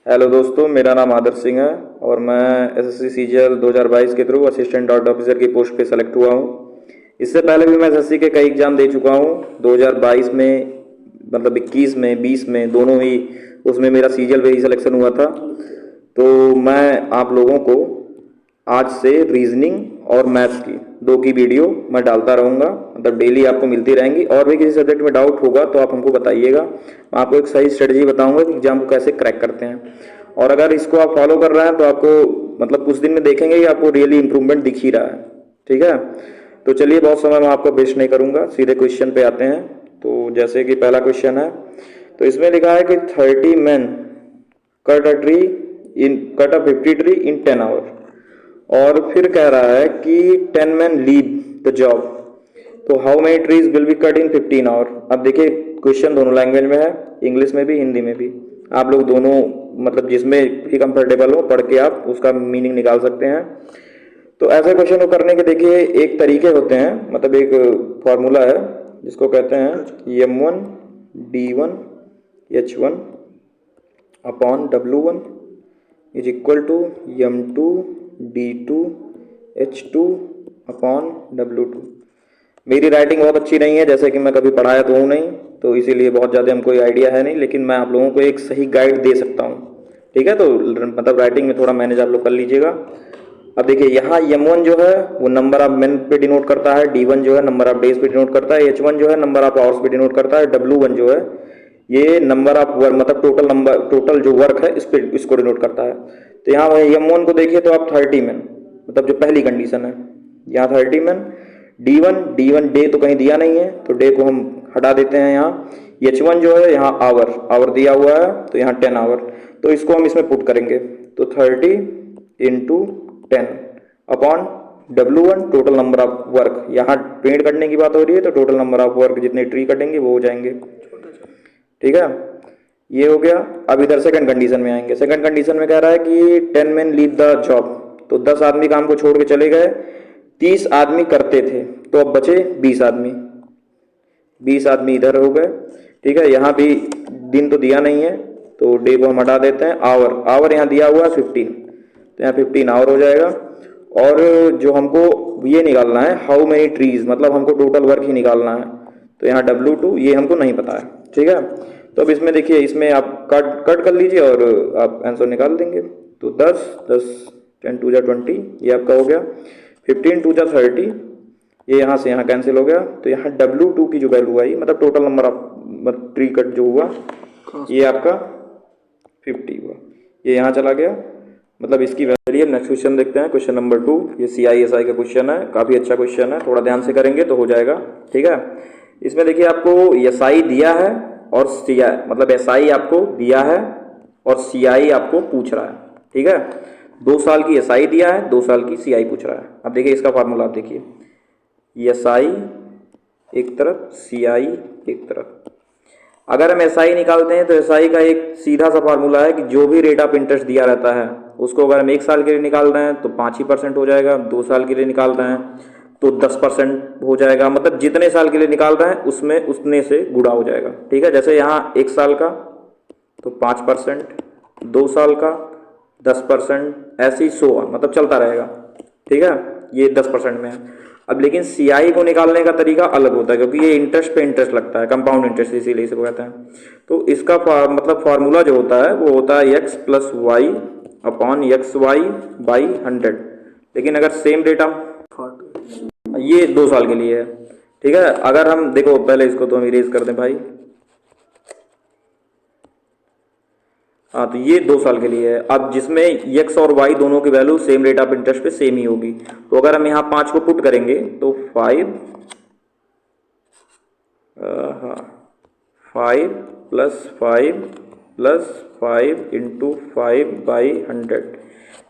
Hello दोस्तों, मेरा नाम आदर्श सिंह है और मैं एसएससी सीजीएल 2022 के थ्रू असिस्टेंट डॉट ऑफिसर की पोस्ट पे सेलेक्ट हुआ हूँ। इससे पहले भी मैं एसएससी के कई एग्जाम दे चुका हूँ 2022 में, मतलब 21 में, 20 में, दोनों ही उसमें मेरा सीजीएल पे ही सिलेक्शन हुआ था। तो मैं आप लोगों को आज से रीजनिंग और मैथ्स की दो की वीडियो मैं डालता रहूँगा, मतलब डेली आपको मिलती रहेंगी। और भी किसी सब्जेक्ट में डाउट होगा तो आप हमको बताइएगा, मैं आपको एक सही स्ट्रेटजी बताऊंगा कि एग्जाम को कैसे क्रैक करते हैं। और अगर इसको आप फॉलो कर रहे हैं तो आपको मतलब कुछ दिन में देखेंगे कि आपको रियली इंप्रूवमेंट दिख ही रहा है। ठीक है, तो चलिए बहुत समय मैं आपको वेस्ट नहीं करूँगा, सीधे क्वेश्चन पे आते हैं। तो जैसे कि पहला क्वेश्चन है, तो इसमें लिखा है कि 30 men cut a 50 tree in 10 hour. और फिर कह रहा है कि 10 men लीव द जॉब, तो how many trees will be cut in 15 hour. अब देखिए क्वेश्चन दोनों लैंग्वेज में है, इंग्लिश में भी हिंदी में भी। आप लोग दोनों मतलब जिसमें भी कंफर्टेबल हो पढ़ के आप उसका मीनिंग निकाल सकते हैं। तो ऐसे क्वेश्चन को करने के देखिए एक तरीके होते हैं, मतलब एक फॉर्मूला है जिसको कहते हैं M1 D1 H1 upon W1 is equal to M2 D2 H2 upon W2। मेरी राइटिंग बहुत अच्छी नहीं है, जैसे कि मैं कभी पढ़ाया तो हूँ नहीं, तो इसीलिए बहुत ज़्यादा हमको आइडिया है नहीं, लेकिन मैं आप लोगों को एक सही गाइड दे सकता हूँ। ठीक है, तो मतलब राइटिंग में थोड़ा मैनेज आप लोग कर लीजिएगा। अब देखिए यहाँ M1 जो है वो नंबर ऑफ मेन पे डिनोट करता है, D1 जो है नंबर ऑफ डेज पे डिनोट करता है, H1 जो है नंबर ऑफ आवर्स पे डिनोट करता है, W1 जो है ये नंबर ऑफ वर्क मतलब टोटल जो वर्क है इस पे इसको डिनोट करता है। तो यहाँ M1 को देखिए तो आप 30 मैन, मतलब जो पहली कंडीशन है यहाँ 30 मैन। D1 डे तो कहीं दिया नहीं है तो डे को हम हटा देते हैं यहाँ। H1 जो है यहाँ आवर दिया हुआ है तो यहाँ 10 आवर, तो इसको हम इसमें पुट करेंगे तो 30 into 10 upon W1 total number of work. यहाँ पेंट करने की बात हो रही है तो टोटल नंबर ऑफ वर्क जितने ट्री कटेंगे वो हो जाएंगे। ठीक है, ये हो गया। अब इधर सेकंड कंडीशन में आएंगे। सेकंड कंडीशन में कह रहा है कि 10 men लीव द जॉब, तो 10 आदमी काम को छोड़ के चले गए, 30 आदमी करते थे, तो अब बचे 20 आदमी। 20 आदमी इधर हो गए। ठीक है, यहाँ भी दिन तो दिया नहीं है तो डे को हम हटा देते हैं। आवर यहाँ दिया हुआ है 15, तो यहाँ 15 आवर हो जाएगा। और जो हमको ये निकालना है हाउ मेनी ट्रीज, मतलब हमको टोटल वर्क ही निकालना है, तो यहाँ W2 ये हमको नहीं पता है। ठीक है, तो अब इसमें देखिए इसमें आप कट कर लीजिए और आप आंसर निकाल देंगे। तो 10 10 2 20 ये आपका हो गया। 15 2 30 ये यहाँ से यहाँ कैंसिल हो गया, तो यहाँ W2 की जो वैल्यू आई मतलब total number of tree cut जो हुआ ये आपका 50 हुआ, ये यहाँ चला गया, मतलब इसकी वैल्यू। नेक्स्ट क्वेश्चन देखते हैं, क्वेश्चन नंबर 2। ये CISI का क्वेश्चन है, काफ़ी अच्छा क्वेश्चन है, थोड़ा ध्यान से करेंगे तो हो जाएगा। ठीक है, इसमें देखिए आपको SI दिया है और CI, मतलब SI आपको दिया है और CI आपको पूछ रहा है। ठीक है, 2 साल की SI दिया है, 2 साल की CI पूछ रहा है। अब देखिए इसका फार्मूला आप देखिए, SI एक तरफ, CI एक तरफ। अगर हम SI निकालते हैं तो SI का एक सीधा सा फार्मूला है कि जो भी रेट ऑफ इंटरेस्ट दिया रहता है उसको अगर हम 1 साल के लिए निकाल रहे हैं तो 5% हो जाएगा, 2 साल के लिए निकाल रहे हैं तो 10% हो जाएगा, मतलब जितने साल के लिए निकाल रहे हैं उसमें उतने से गुणा हो जाएगा। ठीक है, जैसे यहाँ 1 साल का तो 5%, 2 साल का 10%, ऐसे ही 100 मतलब चलता रहेगा। ठीक है, ये 10% में है। अब लेकिन CI को निकालने का तरीका अलग होता है क्योंकि ये इंटरेस्ट पे इंटरेस्ट लगता है, कंपाउंड इंटरेस्ट इसीलिए इसको कहते हैं। तो इसका मतलब फार्मूला जो होता है वो होता है x plus Y upon XY by 100। लेकिन अगर सेम डेटा ये 2 साल के लिए है। ठीक है, अगर हम देखो पहले इसको तो हम इरेज कर दें भाई। हाँ, तो ये 2 साल के लिए है। अब जिसमें x और y दोनों की value same rate of interest पे सेम ही होगी, तो अगर हम यहाँ 5 को पुट करेंगे तो 5 प्लस 5 इंटू 5 बाई 100,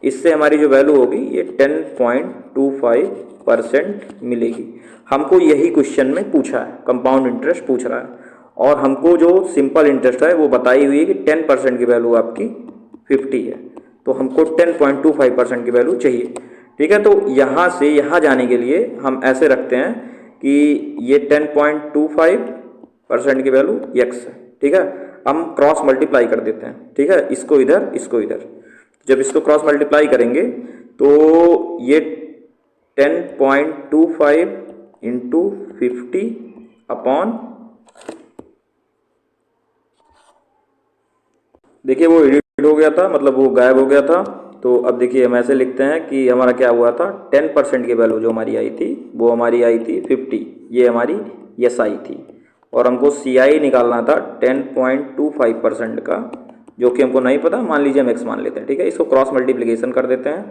इससे हमारी जो वैल्यू होगी ये 10.25% मिलेगी। हमको यही क्वेश्चन में पूछा है, कंपाउंड इंटरेस्ट पूछ रहा है, और हमको जो सिंपल इंटरेस्ट है वो बताई हुई है कि 10% की वैल्यू आपकी 50 है, तो हमको 10.25% की वैल्यू चाहिए। ठीक है, तो यहाँ से यहाँ जाने के लिए हम ऐसे रखते हैं कि ये 10.25% की वैल्यू x है। ठीक है, हम क्रॉस मल्टीप्लाई कर देते हैं, ठीक है, इसको इधर इसको इधर। जब इसको क्रॉस मल्टीप्लाई करेंगे तो ये 10.25 इंटू 50 अपॉन, देखिए वो एडिट हो गया था, मतलब वो गायब हो गया था। तो अब देखिए हम ऐसे लिखते हैं कि हमारा क्या हुआ था, 10% की वैल्यू जो हमारी आई थी वो हमारी आई थी 50, ये हमारी यस आई थी, और हमको सी आई निकालना था 10.25% का, जो कि हमको नहीं पता, मान लीजिए हम एक्स मान लेते हैं, ठीक है। इसको क्रॉस मल्टीप्लिकेशन कर देते हैं,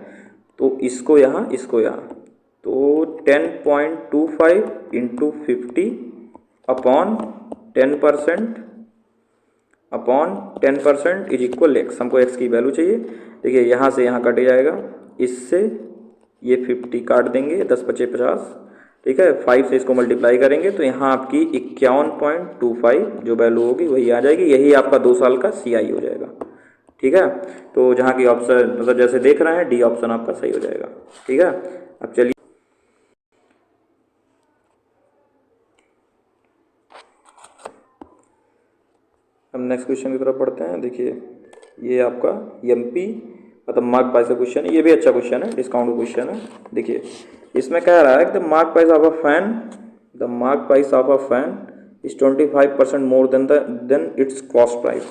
तो इसको यहाँ इसको यहाँ, तो 10.25 into 50 upon 10% upon 10% is equal x. हमको एक्स की वैल्यू चाहिए। देखिए यहाँ से यहाँ कट जाएगा, इससे ये 50 काट देंगे, 10 पचे 50, ठीक है। 5 से इसको मल्टीप्लाई करेंगे तो यहाँ आपकी 51.25 जो वैल्यू होगी वही आ जाएगी। यही आपका 2 साल का CI हो जाएगा, ठीक है। तो जहाँ की ऑप्शन मतलब जैसे देख रहे हैं डी ऑप्शन आपका सही हो जाएगा, ठीक है। अब चलिए हम नेक्स्ट क्वेश्चन की तरफ बढ़ते हैं। देखिए ये आपका MP मतलब मार्क प्राइस का क्वेश्चन है, ये भी अच्छा क्वेश्चन है, डिस्काउंट का क्वेश्चन है। देखिए इसमें कह रहा है कि the mark price of a fan is 25% more than it's cost price.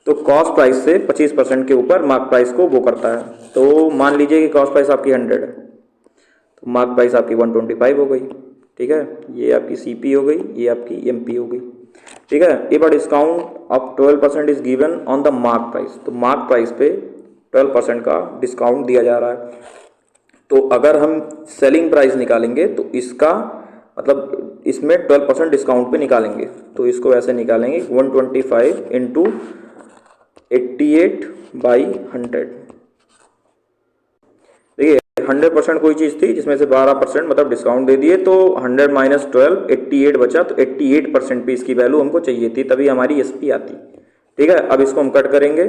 तो कॉस्ट प्राइस से 25% के ऊपर मार्क प्राइस को वो करता है। तो मान लीजिए कि कॉस्ट प्राइस आपकी 100 है, तो मार्क प्राइस आपकी 125 हो गई, ठीक है। ये आपकी CP हो गई, ये आपकी MP हो गई, ठीक है। If a discount of 12% is given on the mark price, तो मार्क प्राइस पे 12% का डिस्काउंट दिया जा रहा है। तो अगर हम सेलिंग प्राइस निकालेंगे तो इसका मतलब इसमें 12% डिस्काउंट पे निकालेंगे, तो इसको ऐसे निकालेंगे 125 इंटू 88/100। देखिए 100% कोई चीज़ थी जिसमें से 12% मतलब डिस्काउंट दे दिए, तो 100 माइनस 12 88 बचा, तो 88% पे इसकी वैल्यू हमको चाहिए थी, तभी हमारी SP आती, ठीक है। अब इसको हम कट करेंगे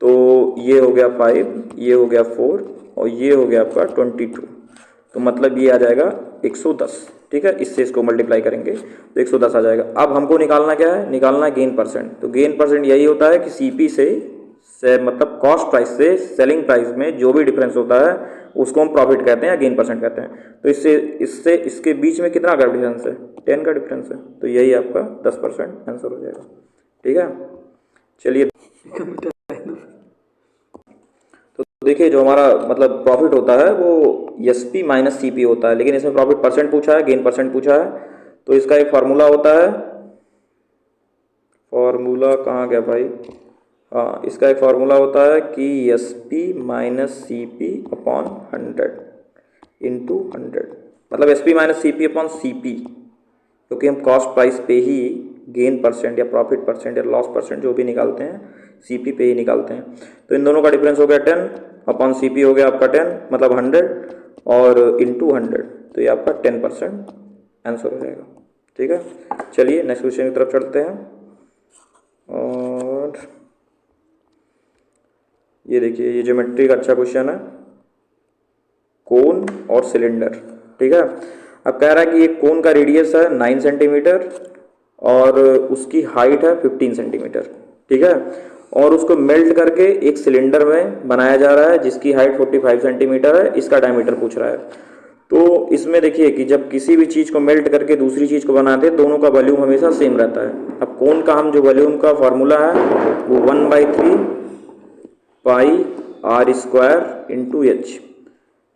तो ये हो गया 5, ये हो गया 4 और ये हो गया आपका 22, तो मतलब ये आ जाएगा 110, ठीक है। इससे इसको मल्टीप्लाई करेंगे तो 110 आ जाएगा। अब हमको निकालना क्या है, निकालना है गेन परसेंट। तो गेन परसेंट यही होता है कि CP से मतलब कॉस्ट प्राइस से सेलिंग प्राइस में जो भी डिफरेंस होता है उसको हम प्रॉफिट कहते हैं या गेन परसेंट कहते हैं। तो इससे इसके बीच में कितना का डिफरेंस है, 10 का डिफरेंस है, तो यही आपका 10% आंसर हो जाएगा, ठीक है। चलिए तो देखिए जो हमारा मतलब प्रॉफिट होता है वो SP माइनस CP होता है, लेकिन इसमें प्रॉफिट परसेंट पूछा है, गेन परसेंट पूछा है। तो इसका एक फार्मूला होता है, फार्मूला कहाँ गया भाई, हाँ इसका एक फार्मूला होता है कि SP minus CP upon 100 into 100, मतलब SP minus CP upon CP, क्योंकि हम कॉस्ट प्राइस पे ही गेन परसेंट या प्रॉफिट परसेंट या लॉस परसेंट जो भी निकालते हैं CP पे ही निकालते हैं। तो इन दोनों का डिफरेंस हो गया 10 अपॉन CP हो गया आपका 10 मतलब 100 और इंटू 100, तो ये आपका 10% आंसर हो जाएगा, ठीक है। चलिए नेक्स्ट क्वेश्चन की तरफ चलते हैं। और ये देखिए ये ज्योमेट्री का अच्छा क्वेश्चन है, कोन और सिलेंडर, ठीक है। अब कह रहा है कि एक कोन का रेडियस है 9 सेंटीमीटर और उसकी हाइट है 15 सेंटीमीटर, ठीक है, और उसको मेल्ट करके एक सिलेंडर में बनाया जा रहा है जिसकी हाइट 45 सेंटीमीटर है, इसका डायमीटर पूछ रहा है। तो इसमें देखिए कि जब किसी भी चीज़ को मेल्ट करके दूसरी चीज़ को बनाते हैं दोनों का वॉल्यूम हमेशा सेम रहता है। अब कोन का हम जो वॉल्यूम का फॉर्मूला है वो 1/3 पाई R स्क्वायर इंटू H,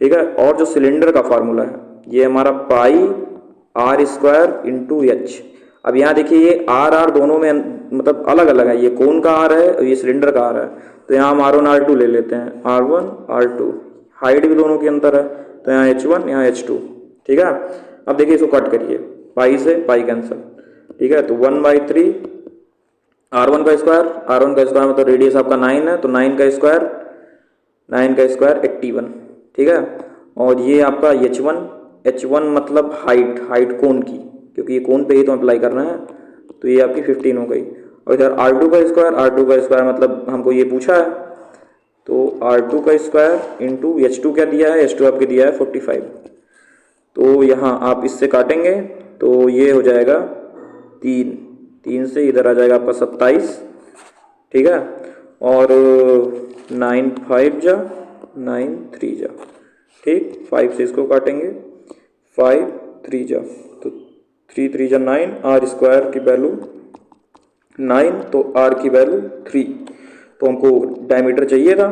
ठीक है। और जो सिलेंडर का फार्मूला है ये हमारा पाई R स्क्वायर इंटू H। अब यहाँ देखिए ये R दोनों में मतलब अलग अलग है, ये कोन का R है और ये सिलेंडर का R है, तो यहाँ हम R1 R2 ले लेते हैं, R1 R2, हाइट भी दोनों के अंतर है, तो यहाँ H1 यहाँ H2, ठीक है। अब देखिए इसको कट करिए, पाई से पाई कैंसिल, ठीक है। तो 1/3 R1 का स्क्वायर मतलब रेडियस आपका 9 है, तो 9 का स्क्वायर 81, ठीक है। और ये आपका H1 मतलब हाइट कोन की, क्योंकि ये कोन पे ही तो अप्लाई करना है, तो ये आपकी 15 हो गई। और इधर R2 का स्क्वायर मतलब हमको ये पूछा है, तो R2 का स्क्वायर इंटू H2 क्या दिया है, H2 आपके दिया है 45, तो यहाँ आप इससे काटेंगे तो ये हो जाएगा 3 से इधर आ जाएगा आपका 27 ठीक है, और 9 5 जा 9 3 जा, ठीक, 5 से इसको काटेंगे, 5 3 जा, तो 3 3 जा 9, आर स्क्वायर की वैल्यू 9, तो आर की वैल्यू 3। तो हमको डायमीटर चाहिए था,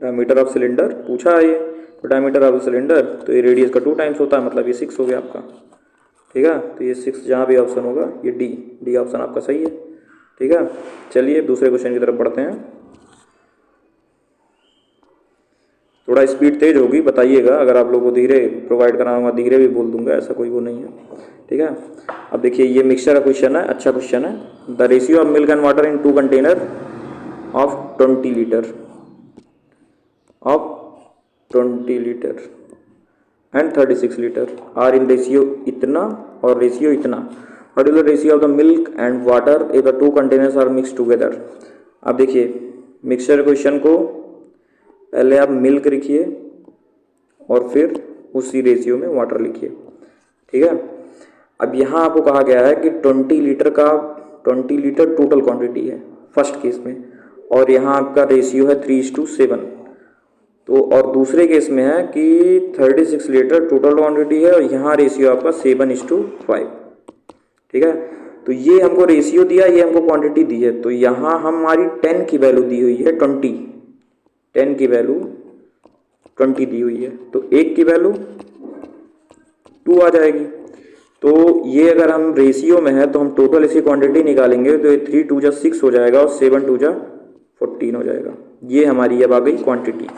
डायमीटर ऑफ सिलेंडर पूछा है ये, तो डायमीटर ऑफ सिलेंडर, तो ये रेडियस का 2 टाइम्स होता है, मतलब ये 6 हो गया आपका, ठीक है। तो ये 6 जहाँ भी ऑप्शन होगा ये डी ऑप्शन आपका सही है, ठीक है। चलिए दूसरे क्वेश्चन की तरफ बढ़ते हैं। थोड़ा स्पीड तेज होगी, बताइएगा, अगर आप लोगों को धीरे प्रोवाइड कराऊंगा धीरे भी बोल दूंगा, ऐसा कोई वो नहीं है, ठीक है। अब देखिए ये मिक्सचर का क्वेश्चन है, अच्छा क्वेश्चन है। The ratio of milk and water in 2 container of 20 litre and 36 litre are in ratio इतना और रेशियो इतना। What is the ratio of the milk and water if the 2 containers are mix together. अब देखिए mixture question को पहले आप milk लिखिए और फिर उसी रेशियो में वाटर लिखिए, ठीक है। अब यहाँ आपको कहा गया है कि 20 लीटर टोटल क्वांटिटी है फर्स्ट केस में, और यहाँ आपका रेशियो है 3:7। तो और दूसरे केस में है कि 36 लीटर टोटल क्वांटिटी है और यहाँ रेशियो आपका 7:5, ठीक है। तो ये हमको रेशियो दिया, ये हमको क्वांटिटी दी है, तो यहाँ हमारी 10 की वैल्यू दी हुई है 10 की वैल्यू 20 दी हुई है, तो 1 की वैल्यू 2 आ जाएगी। तो ये अगर हम रेशियो में है तो हम टोटल इसकी क्वांटिटी निकालेंगे, तो ये 3 2 जा 6 हो जाएगा और 7 2 जा 14 हो जाएगा। ये हमारी अब आ गई क्वांटिटी।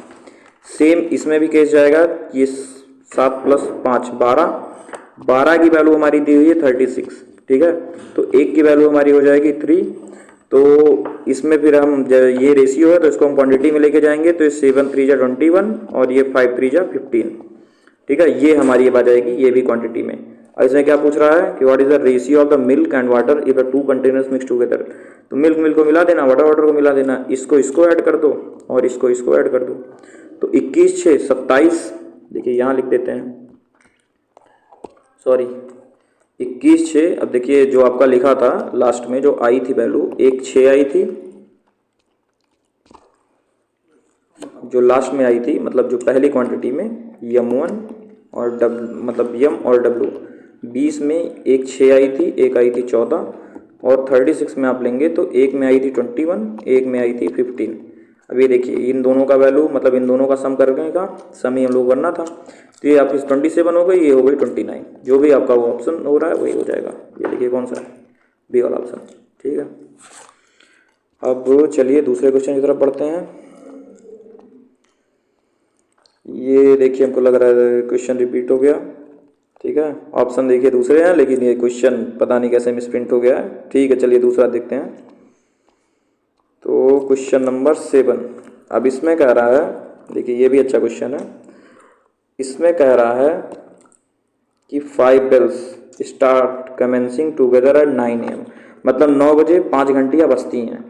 सेम इसमें भी केस जाएगा, ये 7 + 5 12 की वैल्यू हमारी दी हुई है 36, ठीक है। तो 1 की वैल्यू हमारी हो जाएगी 3। तो इसमें फिर हम ये रेशियो है तो इसको हम क्वांटिटी में लेके जाएंगे, तो ये 7 3 जा 21 और ये 5 3 जा 15, ठीक है। ये हमारी अब आ जाएगी, ये भी क्वांटिटी में। और इसमें क्या पूछ रहा है कि what is the ratio of the milk and water if the 2 containers mix together. तो मिल्क को मिला देना, वाटर को मिला देना, इसको ऐड कर दो और इसको ऐड कर दो। तो 21 6 27, देखिए यहाँ लिख देते हैं, सॉरी 21 6। अब देखिए जो आपका लिखा था लास्ट में जो आई थी वैल्यू 1 6 आई थी, जो लास्ट में आई थी, मतलब जो पहली क्वांटिटी में M1 और M और W, 20 में 1 6 आई थी, 1 आई थी 14, और 36 में आप लेंगे तो 1 में आई थी 21, 1 में आई थी 15। अब ये देखिए इन दोनों का वैल्यू, मतलब इन दोनों का सम करने का सम ही हम लोग करना था, तो ये आपकी 27 हो गई, ये हो गई 29। जो भी आपका वो ऑप्शन हो रहा है वही हो जाएगा। ये देखिए कौन सा है, बी वाला ऑप्शन, ठीक है। अब चलिए दूसरे क्वेश्चन की तरफ बढ़ते हैं। ये देखिए हमको लग रहा है क्वेश्चन रिपीट हो गया, ठीक है। ऑप्शन देखिए दूसरे हैं लेकिन ये क्वेश्चन पता नहीं कैसे मिसप्रिंट हो गया है, ठीक है। चलिए दूसरा देखते हैं। तो क्वेश्चन नंबर 7, अब इसमें कह रहा है, देखिए ये भी अच्छा क्वेश्चन है। इसमें कह रहा है कि 5 bells start commencing together at 9 AM, मतलब 9 बजे 5 घंटियाँ बजती हैं।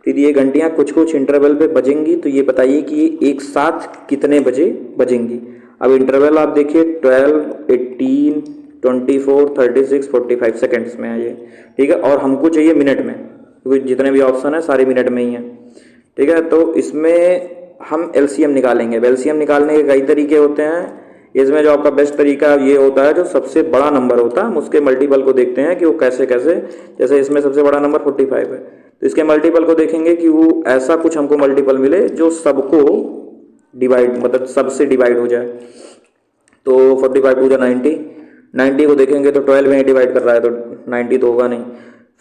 फिर ये घंटियाँ कुछ इंटरवल पे बजेंगी, तो ये बताइए कि ये एक साथ कितने बजे बजेंगी। अब इंटरवल आप देखिए 12 18 24 36 45 सेकेंड्स में है ये, ठीक है। और हमको चाहिए मिनट में, क्योंकि जितने भी ऑप्शन है सारे मिनट में ही हैं, ठीक है। तो इसमें हम एलसीएम निकालेंगे। एलसीएम निकालने के कई तरीके होते हैं, इसमें जो आपका बेस्ट तरीका ये होता है जो सबसे बड़ा नंबर होता है हम उसके मल्टीपल को देखते हैं कि वो कैसे कैसे, जैसे इसमें सबसे बड़ा नंबर 45 है, तो इसके मल्टीपल को देखेंगे कि वो ऐसा कुछ हमको मल्टीपल मिले जो सबको डिवाइड, मतलब सबसे डिवाइड हो जाए। तो 45 2 जा 90 को देखेंगे तो 12 में डिवाइड कर रहा है, तो 90 तो होगा नहीं।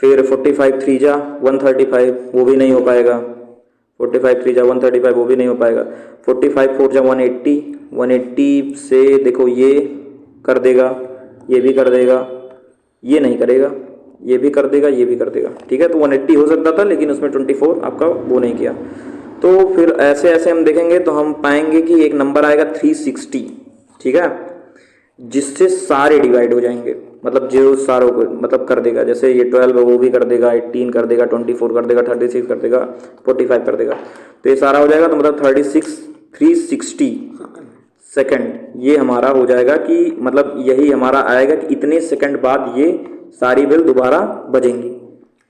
फिर 45 3 जा 135, वो भी नहीं हो पाएगा। 45 3 जा 135, वो भी नहीं हो पाएगा। 45 4 जा 180 से देखो ये कर देगा, ये भी कर देगा, ये नहीं करेगा, ये भी कर देगा, ये भी कर देगा, ठीक है। तो 180 हो सकता था लेकिन उसमें 24 आपका वो नहीं किया। तो फिर ऐसे ऐसे हम देखेंगे तो हम पाएंगे कि एक नंबर आएगा 360, ठीक है, जिससे सारे डिवाइड हो जाएंगे, मतलब जो सारों को मतलब कर देगा। जैसे ये 12 है वो भी कर देगा, 18 कर देगा, 24 कर देगा, 36 कर देगा, 45 कर देगा, तो ये सारा हो जाएगा। तो मतलब 360 सेकंड ये हमारा हो जाएगा कि मतलब यही हमारा आएगा कि इतने सेकंड बाद ये सारी बेल दोबारा बजेंगी,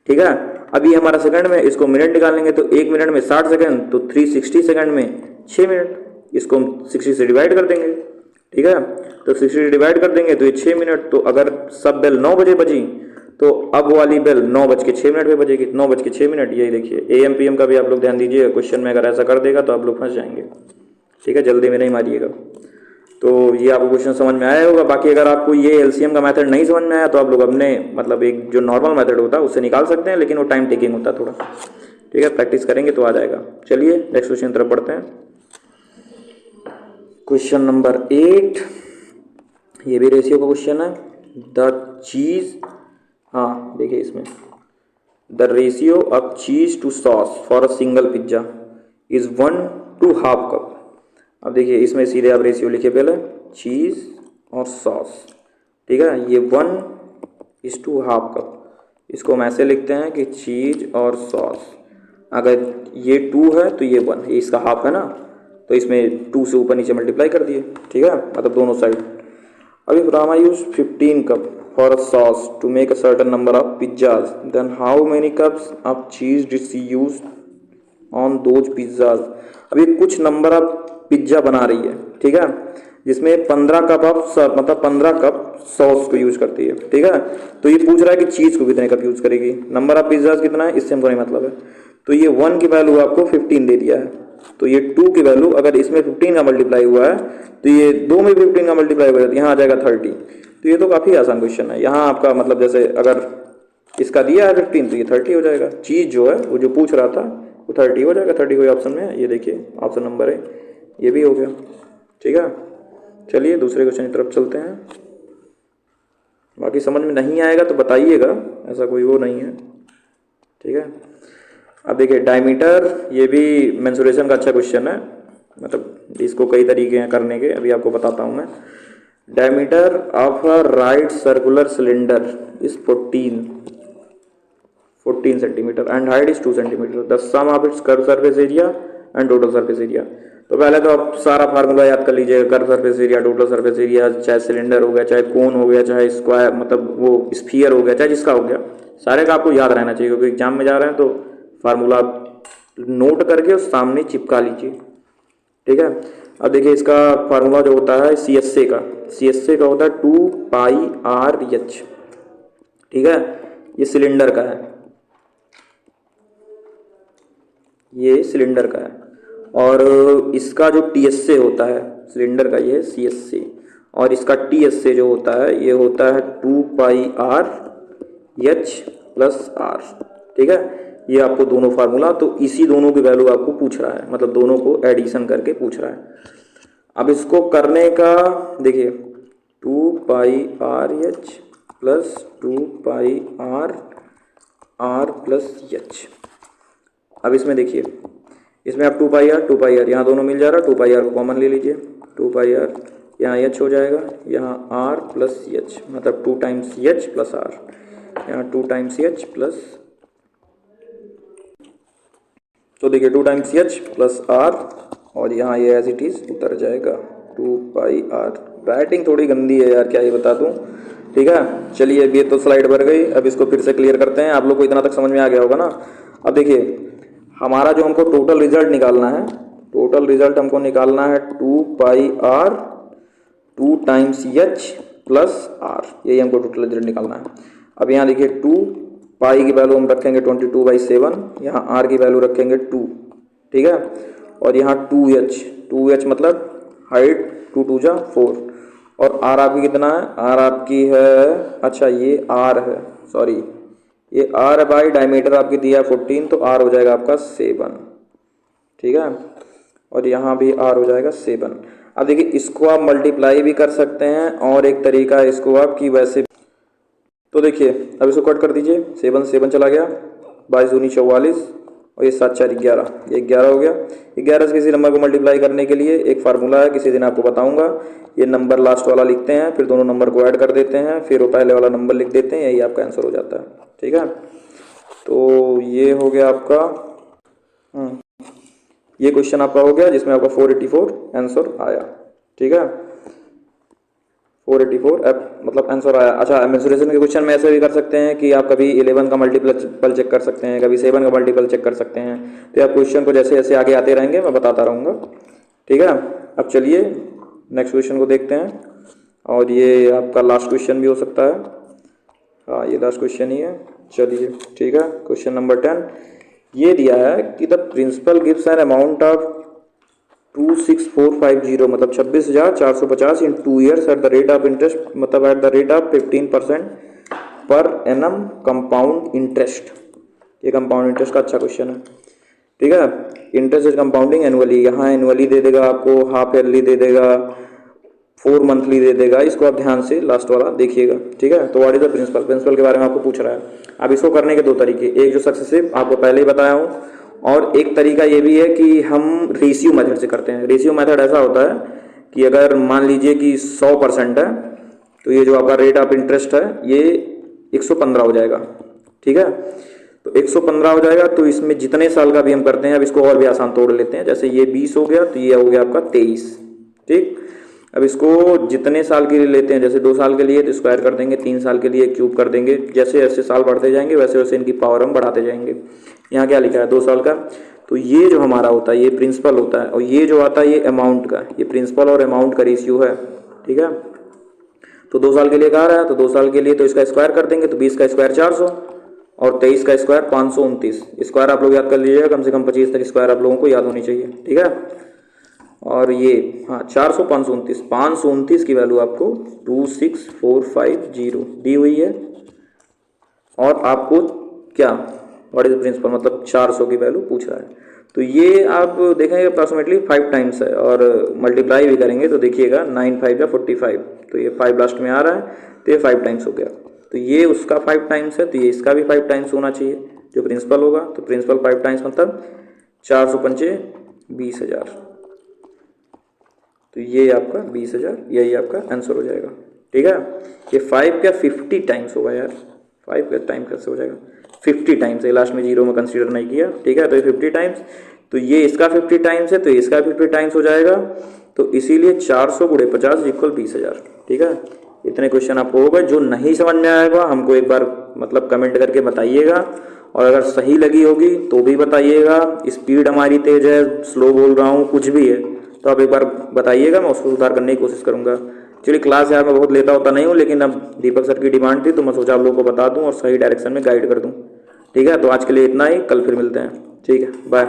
ठीक है। अभी हमारा सेकंड में, इसको मिनट निकालेंगे तो 1 मिनट में 60 सेकंड, तो 360 सेकंड में 6 मिनट। इसको हम 60 से डिवाइड कर देंगे, ठीक है। तो 60 से डिवाइड कर देंगे तो ये 6 मिनट। तो अगर सब बेल 9 बजे बजी तो अब वाली बेल 9:06 पे बजेगी। 9:06, यही देखिए। AM PM का भी आप लोग ध्यान दीजिए, क्वेश्चन में अगर ऐसा कर देगा तो आप लोग फंस जाएंगे, ठीक है। जल्दी में नहीं मारिएगा। तो ये आपको क्वेश्चन समझ में आया होगा। बाकी अगर आपको ये LCM का मेथड नहीं समझ में आया तो आप लोग अपने मतलब एक जो नॉर्मल मेथड होता है उससे निकाल सकते हैं, लेकिन वो टाइम टेकिंग होता है थोड़ा, ठीक है। प्रैक्टिस करेंगे तो आ जाएगा। चलिए नेक्स्ट क्वेश्चन तरफ बढ़ते हैं। क्वेश्चन नंबर 8, ये भी रेशियो का क्वेश्चन है। द चीज, हाँ देखिए इसमें, the ratio of cheese to sauce for a single pizza is 1:1/2 cup. अब देखिए इसमें सीधे आप रेशियो लिखिए पहले, चीज़ और सॉस, ठीक है। ये 1:1/2 कप। इसको हम ऐसे लिखते हैं कि चीज़ और सॉस, अगर ये 2 है तो ये 1, ये इसका हाफ है ना, तो इसमें 2 से ऊपर नीचे मल्टीप्लाई कर दिए, ठीक है, मतलब दोनों साइड। अभी Rama use 15 cup for a sauce to make a certain number of pizzas, then how many cups of cheese did she use on those pizzas. अभी कुछ नंबर ऑफ पिज्जा बना रही है, ठीक है, जिसमें 15 कप ऑफ मतलब 15 कप सॉस को यूज करती है, ठीक है। तो ये पूछ रहा है कि चीज को कितने कप यूज करेगी, नंबर ऑफ पिज्जाज कितना है, इससे हमको नहीं मतलब है। तो ये 1 की वैल्यू आपको 15 दे दिया है, तो ये 2 की वैल्यू अगर इसमें 15 का मल्टीप्लाई हुआ है तो ये 2 में 15 का मल्टीप्लाई हो जाता है, यहाँ आ जाएगा 30। तो ये तो काफी आसान क्वेश्चन है। यहाँ आपका मतलब जैसे अगर इसका दिया है 15 तो ये 30 हो जाएगा। चीज जो है वो जो पूछ रहा था वो 30 हो जाएगा। 30 कोई ऑप्शन में है, ये देखिए ऑप्शन नंबर है, ये भी हो गया, ठीक है। चलिए दूसरे क्वेश्चन की तरफ चलते हैं। बाकी समझ में नहीं आएगा तो बताइएगा, ऐसा कोई वो नहीं है, ठीक है। अब देखिए डायमीटर, ये भी मेंसुरेशन का अच्छा क्वेश्चन है, मतलब इसको कई तरीके हैं करने के, अभी आपको बताता हूँ मैं। Diameter of a right circular cylinder is 14 centimetre and height is 2 centimetre. The sum of its curve surface area and total surface area. तो पहले तो आप सारा फार्मूला याद कर लीजिए, curve surface area, total surface area, चाहे सिलेंडर हो गया, चाहे कोन हो गया, चाहे स्क्वायर मतलब वो स्फीयर हो गया, चाहे जिसका हो गया, सारे का आपको याद रहना चाहिए, क्योंकि एग्जाम में जा रहे हैं तो फार्मूला नोट करके और सामने चिपका लीजिए, ठीक है। अब देखिए इसका फार्मूला जो होता है CSA का होता है 2πRH, ठीक है। ये सिलेंडर का है, ये सिलेंडर का है, और इसका जो TSA होता है सिलेंडर का, ये CSA, और इसका TSA जो होता है ये होता है 2πRH+R, ठीक है। ये आपको दोनों फार्मूला, तो इसी दोनों की वैल्यू आपको पूछ रहा है, मतलब दोनों को एडिशन करके पूछ रहा है। अब इसको करने का देखिए 2πR+2πRR+H। अब इसमें देखिए, इसमें आप 2πR यहाँ दोनों मिल जा रहा है, 2πR को कॉमन ले लीजिए, 2πR यहाँ H हो जाएगा, यहाँ R+H, मतलब 2 टाइम्स H प्लस R, यहाँ 2 टाइम्स H प्लस, तो देखिए 2 टाइम्स H प्लस R, और यहाँ ये एज इट इज उतर जाएगा 2πR। राइटिंग थोड़ी गंदी है यार, क्या ये बता दूँ, ठीक है। चलिए अब ये तो स्लाइड भर गई, अब इसको फिर से क्लियर करते हैं। आप लोग को इतना तक समझ में आ गया होगा ना। अब देखिए हमारा जो हमको टोटल रिजल्ट निकालना है, टोटल रिजल्ट हमको निकालना है 2πR 2 times H plus R, यही हमको टोटल रिजल्ट निकालना है। अब यहाँ देखिए 2 पाई की वैल्यू हम रखेंगे 22/7, यहाँ R की वैल्यू रखेंगे 2, ठीक है, और यहाँ 2H मतलब हाइट 2 2 जा 4, और R आपकी कितना है, R आपकी है, अच्छा ये R है, सॉरी ये R बाई डायमीटर आपकी दिया 14, तो R हो जाएगा आपका 7, ठीक है, और यहाँ भी R हो जाएगा 7। अब देखिए इसको आप मल्टीप्लाई भी कर सकते हैं, और एक तरीका है इसको आप कि वैसे, तो देखिए अब इसको कट कर दीजिए, 7 7 चला गया, 22 दूनी 44, और ये 7 4 11, ये 11 हो गया। 11 से किसी नंबर को मल्टीप्लाई करने के लिए एक फार्मूला है, किसी दिन आपको बताऊंगा। ये नंबर लास्ट वाला लिखते हैं, फिर दोनों नंबर को ऐड कर देते हैं, फिर वो पहले वाला नंबर लिख देते हैं, यही आपका आंसर हो जाता है, ठीक है। तो ये हो गया आपका, ये क्वेश्चन आपका हो गया जिसमें आपका 484 आंसर आया, ठीक है। 484 मतलब आंसर आया। अच्छा, मेंसुरेशन के क्वेश्चन में ऐसे भी कर सकते हैं कि आप कभी 11 का मल्टीपल चेक कर सकते हैं, कभी 7 का मल्टीपल चेक कर सकते हैं। तो आप क्वेश्चन को जैसे जैसे आगे आते रहेंगे मैं बताता रहूँगा, ठीक है। अब चलिए नेक्स्ट क्वेश्चन को देखते हैं, और ये आपका लास्ट क्वेश्चन भी हो सकता है। हाँ, ये लास्ट क्वेश्चन ही है। चलिए ठीक है, क्वेश्चन नंबर 10 ये दिया है कि the principal gives an amount of 26450 मतलब 26,450 in 2 years at the rate of interest, मतलब at the rate of 15% per annum compound interest. ये कंपाउंड इंटरेस्ट का अच्छा क्वेश्चन है, ठीक है। इंटरेस्ट इज कंपाउंडिंग एनुअली, यहाँ एनुअली दे देगा आपको, हाफ ईयरली दे देगा, 4 मंथली दे देगा। इसको आप ध्यान से लास्ट वाला देखिएगा, ठीक है। तो what is the principal, principal के बारे में आपको पूछ रहा है। अब इसको करने के दो तरीके, एक जो सक्सेसिव आपको पहले ही बताया हूँ, और एक तरीका ये भी है कि हम रेशियो मेथड से करते हैं। रेशियो मेथड ऐसा होता है कि अगर मान लीजिए कि 100% है तो ये जो आपका रेट ऑफ इंटरेस्ट है ये 115 हो जाएगा, ठीक है। तो 115 हो जाएगा, तो इसमें जितने साल का भी हम करते हैं, अब इसको और भी आसान तोड़ लेते हैं। जैसे ये 20 हो गया तो ये हो गया आपका 23, ठीक। अब इसको जितने साल के लिए लेते हैं, जैसे 2 साल के लिए तो स्क्वायर कर देंगे, 3 साल के लिए क्यूब कर देंगे। जैसे जैसे साल बढ़ते जाएंगे वैसे वैसे इनकी पावर हम बढ़ाते जाएंगे। यहाँ क्या लिखा है 2 साल का, तो ये जो हमारा होता है ये प्रिंसिपल होता है, और ये जो आता है ये अमाउंट का, ये प्रिंसिपल और अमाउंट का रेशियो है, ठीक है। तो 2 साल के लिए कहा रहा है, तो 2 साल के लिए तो इसका स्क्वायर कर देंगे, तो 20 का स्क्वायर 400 और 23 का स्क्वायर 529। स्क्वायर आप लोग याद कर लीजिएगा, कम से कम 25 तक स्क्वायर आप लोगों को याद होनी चाहिए, ठीक है। और ये हाँ 400 529 की वैल्यू आपको 26450 दी हुई है, और आपको क्या व्हाट इज प्रिंसिपल मतलब 400 की वैल्यू पूछ रहा है। तो ये आप देखेंगे अप्रॉक्सीमेटली 5 टाइम्स है, और मल्टीप्लाई भी करेंगे तो देखिएगा 9 5 या 45, तो ये 5 लास्ट में आ रहा है, तो ये 5 टाइम्स हो गया। तो ये उसका 5 टाइम्स है, तो ये इसका भी 5 टाइम्स होना चाहिए जो प्रिंसिपल होगा। तो प्रिंसिपल 5 टाइम्स मतलब 400 पंचे 20,000, तो ये आपका 20,000, यही आपका आंसर हो जाएगा, ठीक है। ये 5 क्या 50 टाइम्स होगा यार, 5 का टाइम कैसे हो जाएगा, 50 टाइम्स है, लास्ट में जीरो में कंसीडर नहीं किया, ठीक है। तो ये 50 टाइम्स, तो ये इसका 50 टाइम्स है, तो इसका 50 टाइम्स हो जाएगा। तो इसीलिए 400 × 50 = 20,000, ठीक है। इतने क्वेश्चन आपको हो गए। जो नहीं समझ में आएगा हमको एक बार मतलब कमेंट करके बताइएगा, और अगर सही लगी होगी तो भी बताइएगा। स्पीड हमारी तेज है, स्लो बोल रहा हूँ, कुछ भी है तो आप एक बार बताइएगा, मैं उसको सुधार करने की कोशिश करूँगा। चलिए क्लास यार मैं बहुत लेता होता नहीं हूँ, लेकिन अब दीपक सर की डिमांड थी तो मैं सोचा आप लोगों को बता दूँ और सही डायरेक्शन में गाइड कर दूँ, ठीक है। तो आज के लिए इतना ही, कल फिर मिलते हैं, ठीक है, बाय।